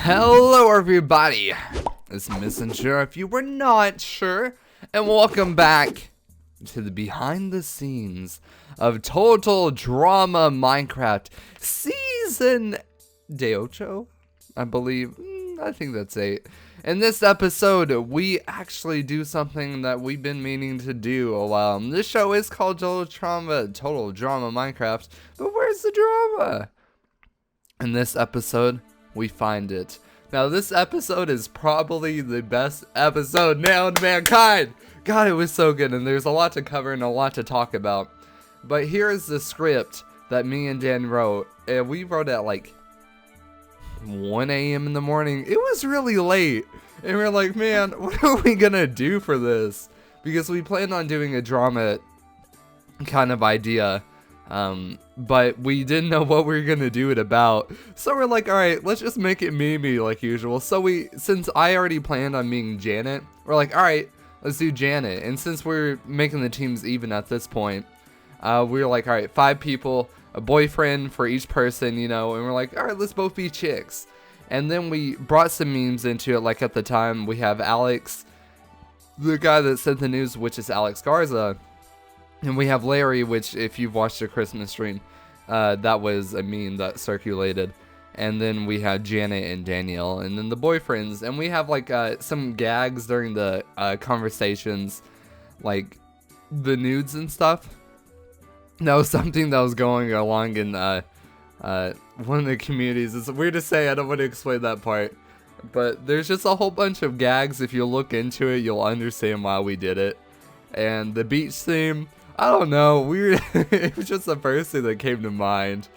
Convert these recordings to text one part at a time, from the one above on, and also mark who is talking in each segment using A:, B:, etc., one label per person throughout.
A: Hello everybody, it's Miscensure if you were not sure, and welcome back to the behind the scenes of Total Drama Minecraft Season de Ocho, I believe. I think that's 8. In this episode, we actually do something that we've been meaning to do a while. This show is called Total Drama Minecraft, but where's the drama? In this episode, we find it. Now, this episode is probably the best episode known to mankind. God, it was so good, and there's a lot to cover and a lot to talk about. But here's the script that me and Dan wrote, and we wrote at like 1 a.m. in the morning. It was really late, and we're like, man, what are we gonna do for this? Because we planned on doing a drama kind of idea, but we didn't know what we were gonna do it about. So we're like, all right, let's just make it memey like usual. So since I already planned on being Janet, we're like, all right, let's do Janet. And since we're making the teams even at this point, we were like, all right, 5 people, a boyfriend for each person, you know, and we're like, all right, let's both be chicks. And then we brought some memes into it. Like at the time, we have Alex, the guy that sent the news, which is Alex Garza. And we have Larry, which, if you've watched the Christmas stream, that was a meme that circulated. And then we have Janet and Danielle, and then the boyfriends. And we have like some gags during the conversations, like the nudes and stuff. That was something that was going along in one of the communities. It's weird to say, I don't want to explain that part. But there's just a whole bunch of gags. If you look into it, you'll understand why we did it. And the beach theme, I don't know, it was just the first thing that came to mind.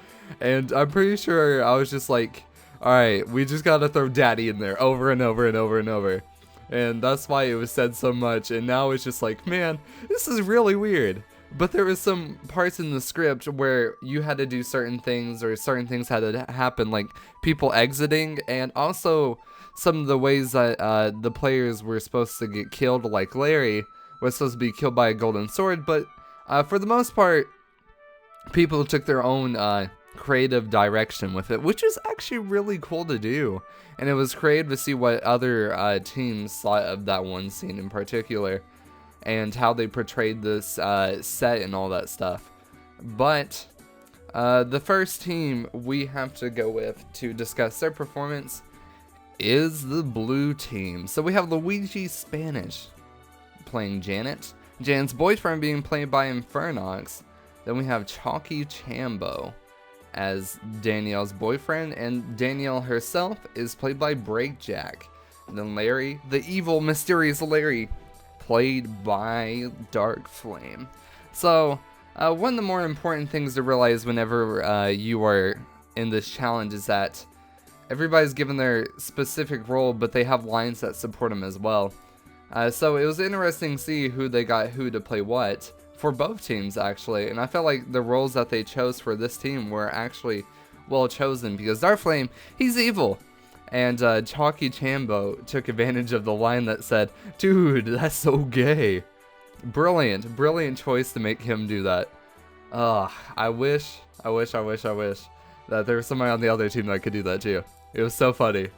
A: And I'm pretty sure I was just like, alright, we just gotta throw daddy in there over and over and over and over. And that's why it was said so much. And now it's just like, man, this is really weird. But there was some parts in the script where you had to do certain things, or certain things had to happen, like people exiting, and also some of the ways that the players were supposed to get killed, like Larry was supposed to be killed by a golden sword. But for the most part, people took their own creative direction with it, which is actually really cool to do. And it was creative to see what other teams thought of that one scene in particular, and how they portrayed this set and all that stuff. But the first team we have to go with to discuss their performance is the blue team. So we have Luigi Spanish playing Janet, Janet's boyfriend being played by Infernox. Then we have Chalky Chambo as Danielle's boyfriend, and Danielle herself is played by Breakjack. And then Larry, the evil, mysterious Larry, played by Dark Flame. So one of the more important things to realize whenever you are in this challenge is that everybody's given their specific role, but they have lines that support them as well. So it was interesting to see who they got who to play what for both teams, actually. And I felt like the roles that they chose for this team were actually well chosen, because Dark Flame, he's evil. And Chalky Chambo took advantage of the line that said, dude, that's so gay. Brilliant choice to make him do that. I wish that there was somebody on the other team that could do that too. It was so funny.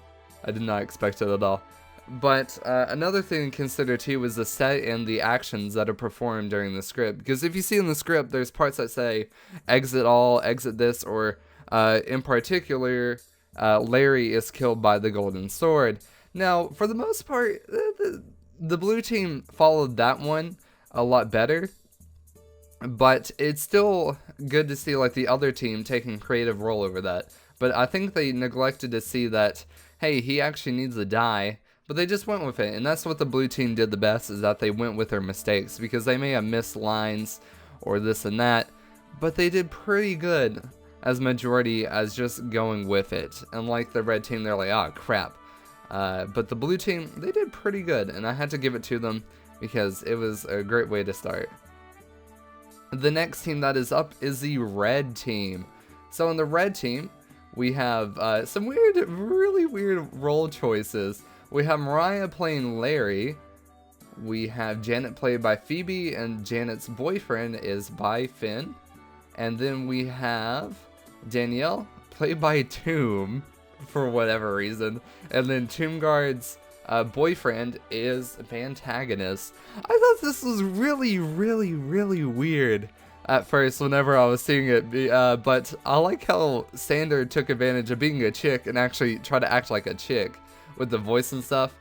A: I did not expect it at all. But another thing to consider too was the set and the actions that are performed during the script. Because if you see in the script, there's parts that say exit all, exit this, or in particular, Larry is killed by the golden sword. Now, for the most part, the blue team followed that one a lot better. But it's still good to see like the other team taking creative role over that. But I think they neglected to see that, hey, he actually needs to die. But they just went with it, and that's what the blue team did the best, is that they went with their mistakes, because they may have missed lines or this and that, but they did pretty good as majority as just going with it. Unlike the red team, they're like, oh crap. But the blue team, they did pretty good, and I had to give it to them because it was a great way to start. The next team that is up is the red team. So in the red team, we have some really weird role choices. We have Mariah playing Larry. We have Janet played by Phoebe, and Janet's boyfriend is by Finn. And then we have Danielle played by Tomb. for whatever reason. And then Tombguard's boyfriend is Bantagonist. I thought this was really weird at first whenever I was seeing it, but I like how Sander took advantage of being a chick and actually tried to act like a chick with the voice and stuff.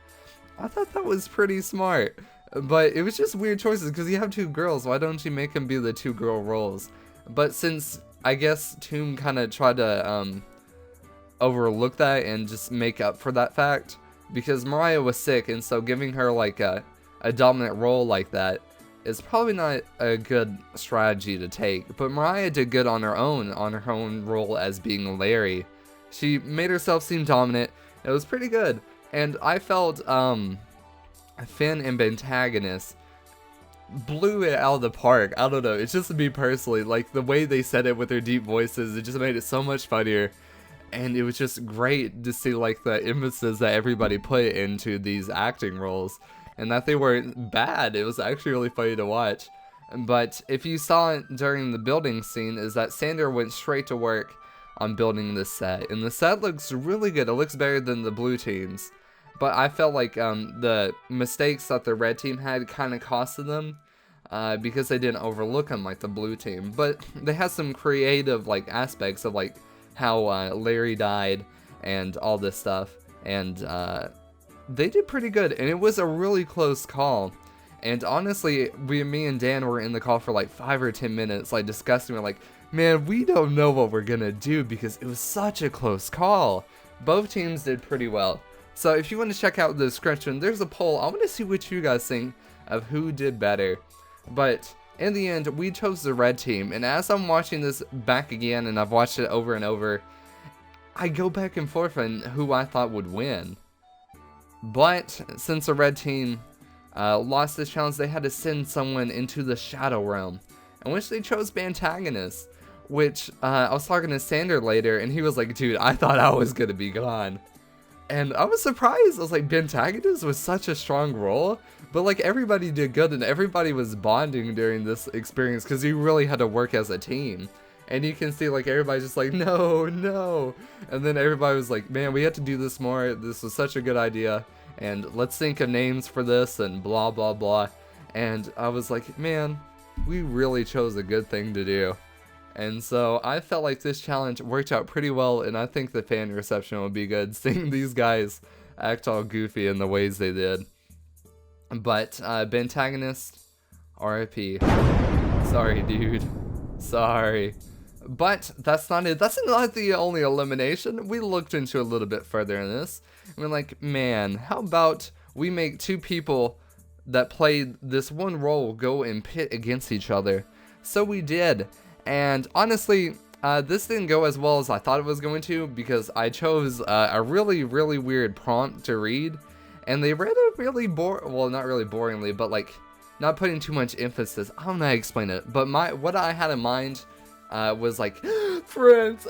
A: I thought that was pretty smart, but it was just weird choices because you have two girls. Why don't you make them be the two girl roles? But since I guess Tomb kind of tried to overlook that and just make up for that fact, because Mariah was sick, and so giving her like a dominant role like that is probably not a good strategy to take. But Mariah did good on her own role as being Larry. She made herself seem dominant. It was pretty good, and I felt Finn and Bantagonist blew it out of the park. I don't know, it's just me personally, like the way they said it with their deep voices, it just made it so much funnier. And it was just great to see like the emphasis that everybody put into these acting roles, and that they weren't bad. It was actually really funny to watch. But if you saw it during the building scene, is that Sander went straight to work on building this set, and the set looks really good. It looks better than the blue team's, but I felt like the mistakes that the red team had kind of costed them because they didn't overlook them like the blue team. But they had some creative like aspects of like how Larry died and all this stuff, and they did pretty good, and it was a really close call. And honestly, me and Dan were in the call for like 5 or 10 minutes, like discussing. We're like, man, we don't know what we're gonna do because it was such a close call. Both teams did pretty well. So if you want to check out the description, there's a poll. I want to see what you guys think of who did better. But in the end, we chose the red team, and as I'm watching this back again, and I've watched it over and over, I go back and forth on who I thought would win. But since the red team lost this challenge, they had to send someone into the Shadow Realm, in which they chose Bantagonist, which I was talking to Sander later, and he was like, dude, I thought I was going to be gone. And I was surprised. I was like, Bantagonist was such a strong role, but like everybody did good, and everybody was bonding during this experience because you really had to work as a team. And you can see like everybody's just like, no, no. And then everybody was like, man, we have to do this more. This was such a good idea, and let's think of names for this and blah, blah, blah. And I was like, man, we really chose a good thing to do. And so I felt like this challenge worked out pretty well, and I think the fan reception would be good, seeing these guys act all goofy in the ways they did. But Bantagonist, RIP. Sorry, dude. Sorry. But that's not it. That's not the only elimination. We looked into a little bit further in this, and we're like, man, how about we make two people that played this one role go and pit against each other? So we did. And honestly, this didn't go as well as I thought it was going to, because I chose a really weird prompt to read, and they read it really well, not really boringly, but like not putting too much emphasis. I don't know how to explain it, but what I had in mind was like, friends,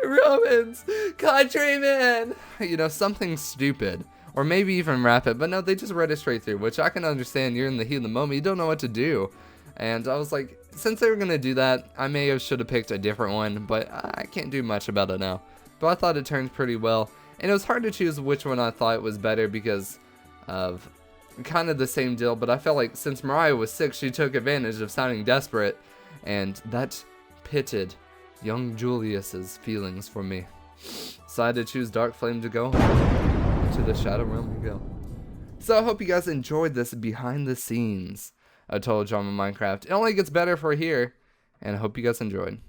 A: Romans, countrymen, you know, something stupid, or maybe even rapid. But no, they just read it straight through, which I can understand. You're in the heat of the moment, you don't know what to do. And I was like, since they were going to do that, I should have picked a different one, but I can't do much about it now. But I thought it turned pretty well, and it was hard to choose which one I thought was better because of kind of the same deal. But I felt like since Mariah was sick, she took advantage of sounding desperate, and that pitted young Julius's feelings for me. So I had to choose Dark Flame to go into the Shadow Realm we go. So I hope you guys enjoyed this behind the scenes of Total Drama Minecraft. It only gets better for here, and I hope you guys enjoyed.